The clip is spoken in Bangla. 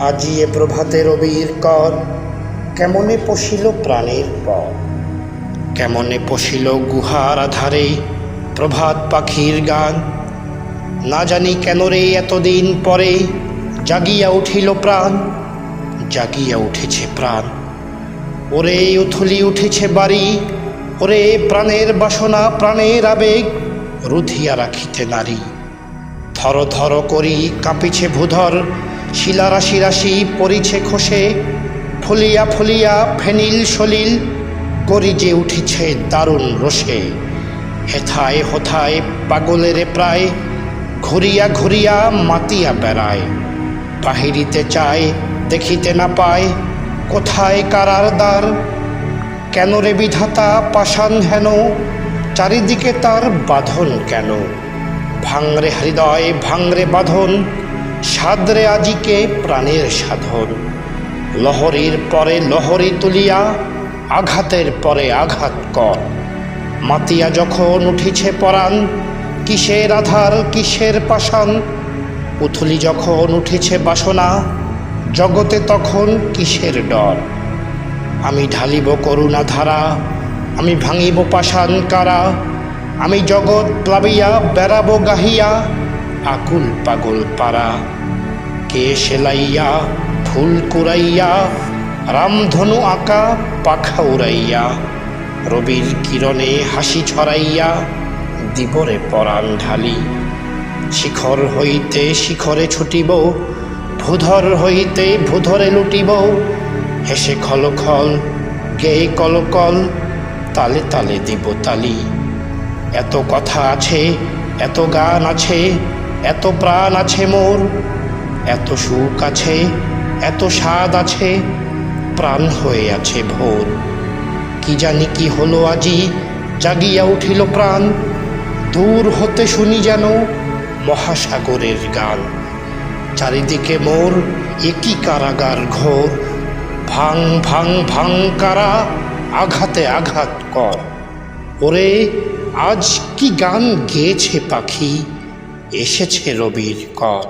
আজি এ প্রভাতে রবির কর, কেমনে পশিল প্রাণের পর। কেমনে পশিল গুহার আধারে প্রভাত পাখির গান। না জানি কেন রে এতদিন পরে জাগিয়া উঠিল প্রাণ। জাগিয়া উঠেছে প্রাণ, ওরে উথলি উঠেছে বাড়ি। ওরে প্রাণের বাসনা প্রাণের আবেগ রুধিয়া রাখিতে নারী। থর থর করি কাঁপিছে ভূধর, শিলা রাশি রাশি পড়িছে খসে। ফলিয়া ফলিয়া ফেনিল সলিল গরিজে উঠিছে দারুণ রোষে। হেথায় হোথায় পাগলেরে প্রায় ঘুরিয়া ঘুরিয়া মাতিয়া বেড়ায়। বাহিরিতে চায় দেখিতে না পায়, কোথায় কারার দ্বার। কেন রে বিধাতা পাষাণ হেন, চারিদিকে তার বাঁধন কেন। ভাঙরে হৃদয় ভাঙরে বাঁধন, সাদরে আজিকে প্রাণের সাধন। লহরীর পরে লহরী তুলিয়া আঘাতের পরে আঘাত কর। মাতিয়া যখন উঠিছে পরাণ, কিসের আধার কিসের পাষাণ। উথলি যখন উঠিছে বাসনা, জগতে তখন কিসের ডর। আমি ঢালিব করুণা ধারা, আমি ভাঙিব পাষাণ কারা। আমি জগৎ প্লাবিয়া বেড়াবো গাহিয়া আকুল পাগল পারা। কে সেলাইয়া ফুল কুড়াইয়া, রামধনু আঁকা পাখা উড়াইয়া। রবির কিরণে হাসি ছড়াইয়া দিবরে পরাণ ঢালি। শিখর হইতে শিখরে ছুটিব, ভূধর হইতে ভূধরে লুটিব। হেসে খলখল গেয়ে কলকল, তালে তালে দিব তালি। এত কথা আছে এত গান আছে, এত প্রাণ আছে মোর। এত সুখ আছে এত স্বাদ আছে, প্রাণ হয়ে আছে ভোর। কি জানি কি হলো আজি জাগিয়া উঠিল প্রাণ। দূর হতে শুনি যেন মহাসাগরের গান। চারিদিকে মোর একই কারাগার ঘোর। ভাং ভাং ভাং কারা, আঘাতে আঘাত কর। ওরে আজ কি গান গেয়েছে পাখি, এসেছে রবির কর।